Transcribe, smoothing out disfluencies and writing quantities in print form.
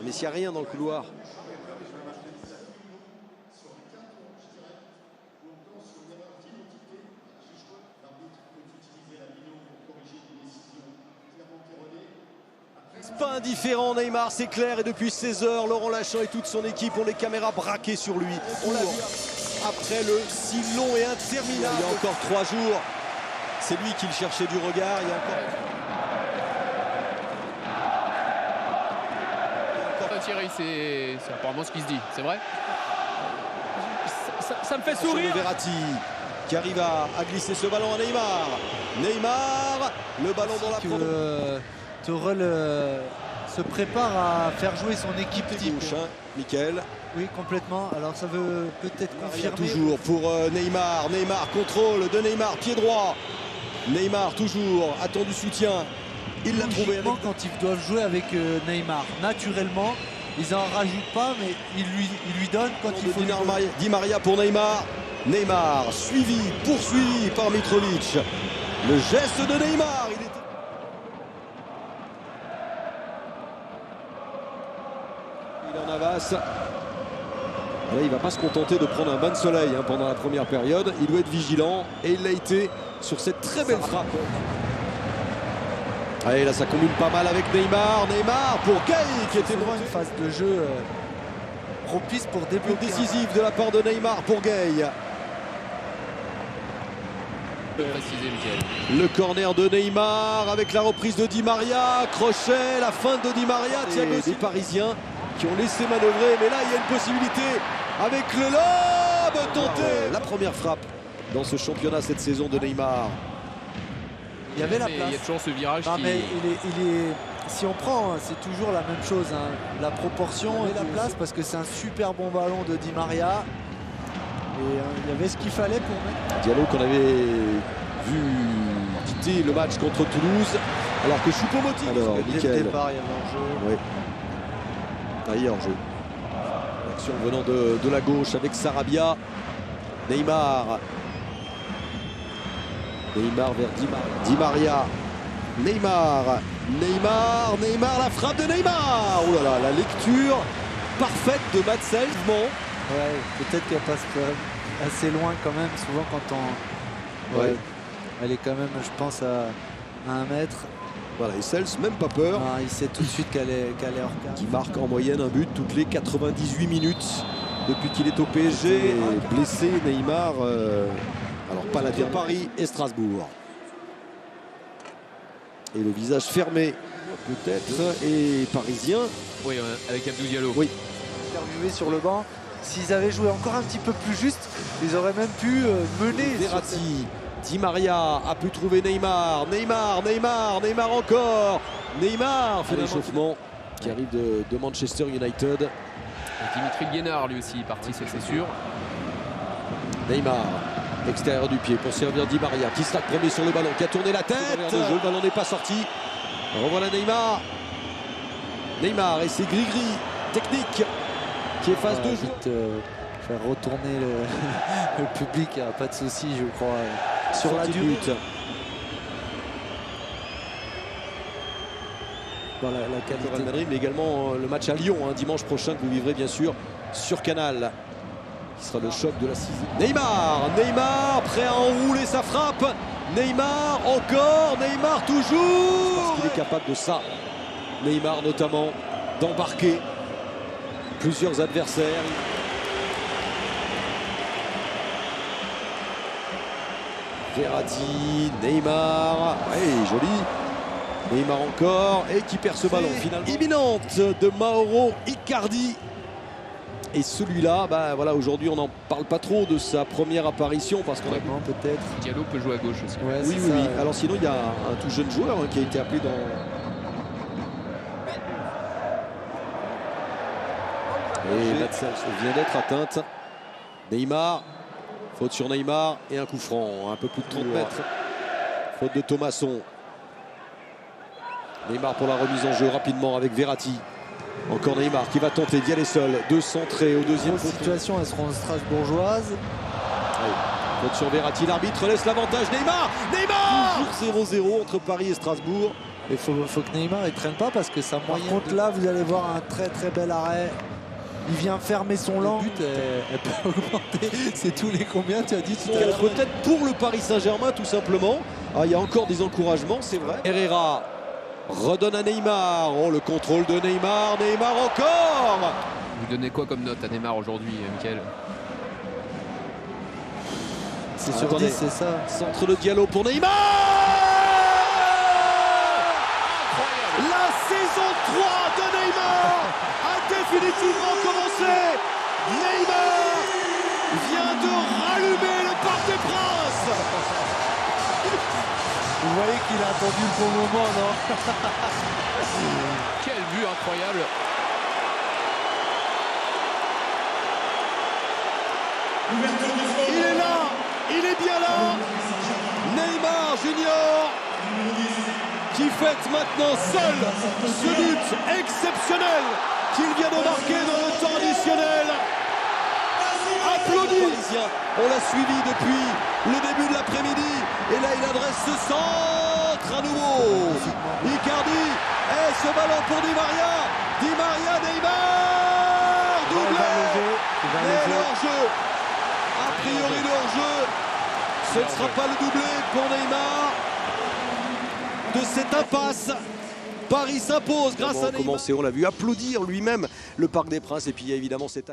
Mais s'il n'y a rien dans le couloir. Pas indifférent Neymar, c'est clair, et depuis 16 heures, Laurent Lachant et toute son équipe ont les caméras braquées sur lui. On l'a vu après le si long et interminable. Il y a encore 3 jours, c'est lui qui le cherchait du regard. Il y a encore... Thierry, c'est apparemment ce qui se dit, c'est vrai. Ça me fait sourire. Verratti qui arrive à glisser ce ballon à Neymar. Neymar, le ballon dans la que Tourelle se prépare à faire jouer son équipe type. Gauche, hein, Mickaël. Oui, complètement. Alors ça veut peut-être confirmer. Toujours pour Neymar. Neymar, contrôle de Neymar, pied droit. Neymar toujours, attend du soutien. Il l'a trouvé avec... Quand ils doivent jouer avec Neymar, naturellement, ils n'en rajoutent pas, mais ils lui donnent quand il faut. Di Maria pour Neymar. Neymar, suivi, poursuivi par Mitrovic. Le geste de Neymar. Il en avance. Là, il ne va pas se contenter de prendre un bain de soleil pendant la première période. Il doit être vigilant et il l'a été sur cette très belle frappe. Allez, là, ça combine pas mal avec Neymar. Neymar pour Gueye qui était devant une phase de jeu propice pour débloquer. Décisif de la part de Neymar pour Gueye. Le corner de Neymar avec la reprise de Di Maria. Crochet, la fin de Di Maria. Des Parisiens qui ont laissé manœuvrer, mais là il y a une possibilité avec le lob tenté. La première frappe dans ce championnat cette saison de Neymar. Il y avait la place. Il y a toujours ce virage. Non, mais si on prend, c'est toujours la même chose. La proportion et la place, parce que c'est un super bon ballon de Di Maria. Et il y avait ce qu'il fallait pour mettre. Diallo qu'on avait vu quitter le match contre Toulouse, alors que Choupo-Moting. Alors, dès le départ, il y avait un jeu. Oui. D'ailleurs, jeu. L'action venant de la gauche avec Sarabia. Neymar. Neymar vers Di Maria. Neymar. Neymar, la frappe de Neymar. Oh là là, la lecture parfaite de Matsel. Ouais, peut-être qu'elle passe assez loin quand même. Souvent quand on... Ouais. Elle est quand même, je pense, à 1 mètre. Voilà, et Sels, même pas peur. Non, il sait tout de suite qu'elle est hors cadre. Qui marque en moyenne un but toutes les 98 minutes depuis qu'il est au PSG. Blessé, Neymar. Alors pas la dernière. Paris et Strasbourg. Et le visage fermé, peut-être, et parisien. Oui, avec Abdou Diallo. Oui. Interviewé sur le banc. S'ils avaient joué encore un petit peu plus juste, ils auraient même pu mener. Verratti. Di Maria a pu trouver Neymar. Neymar encore. Neymar fait l'échauffement qui arrive de Manchester United. Et Dimitri Guénard lui aussi parti, c'est sûr. Neymar, extérieur du pied pour servir Di Maria qui sera le premier sur le ballon, qui a tourné la tête. Le ballon n'est pas sorti. Revoilà Neymar. Neymar et c'est Grigri, technique, qui efface 2 joueurs. Faire retourner le public, il n'y a pas de souci, je crois, sur la durée. Voilà, la qualité de Madrid, mais également le match à Lyon, dimanche prochain, que vous vivrez bien sûr sur Canal, qui sera le choc de la 6e. Neymar, prêt à enrouler sa frappe. Neymar, encore, Neymar toujours. Parce qu'il est capable de ça. Neymar notamment, d'embarquer plusieurs adversaires. Verratti, Neymar, ouais, joli. Neymar encore, et qui perd ce ballon finalement. Imminente de Mauro Icardi. Et celui-là, bah voilà, aujourd'hui on n'en parle pas trop de sa première apparition parce qu'on a peut-être. Diallo peut jouer à gauche aussi. Ouais, oui. Alors sinon il y a un tout jeune joueur qui a été appelé dans. Et Matsel vient d'être atteinte. Neymar. Faute sur Neymar et un coup franc, un peu plus de 30 mètres. Faute de Thomasson. Neymar pour la remise en jeu rapidement avec Verratti. Encore Neymar qui va tenter d'y aller seul, de centrer au deuxième poteau. Situation, elles seront strasbourgeoises. Oui. Faute sur Verratti, l'arbitre laisse l'avantage. Neymar, toujours 0-0 entre Paris et Strasbourg. Il faut que Neymar ne traîne pas parce que ça moyen. Par contre là vous allez voir un très bel arrêt. Il vient fermer son langue. Le but elle peut augmenter. C'est tous les combien tu as dit tout à l'heure? Peut-être pour le Paris Saint-Germain tout simplement. Ah, il y a encore des encouragements, c'est vrai. Herrera redonne à Neymar. Oh, le contrôle de Neymar. Neymar encore. Vous donnez quoi comme note à Neymar aujourd'hui, Mickaël? C'est sur 10, c'est ça. Centre de Diallo pour Neymar. La saison 3 de Neymar a définitivement commencé. Neymar vient de rallumer le Parc des Princes. Vous voyez qu'il a attendu le bon moment, non? Quel but incroyable! Il est là, il est bien là. Neymar Junior qui fête maintenant seul ce but exceptionnel qu'il vient de marquer dans le temps additionnel. Applaudis. On l'a suivi depuis le début de l'après-midi et là il adresse ce centre à nouveau. Icardi et ce ballon pour Di Maria. Di Maria, Neymar, doublé. Et le hors-jeu. A priori le hors-jeu. Ce ne sera pas le doublé pour Neymar. De cette impasse, Paris s'impose grâce à Neymar. On l'a vu applaudir lui-même le Parc des Princes et puis il y a évidemment cet acte.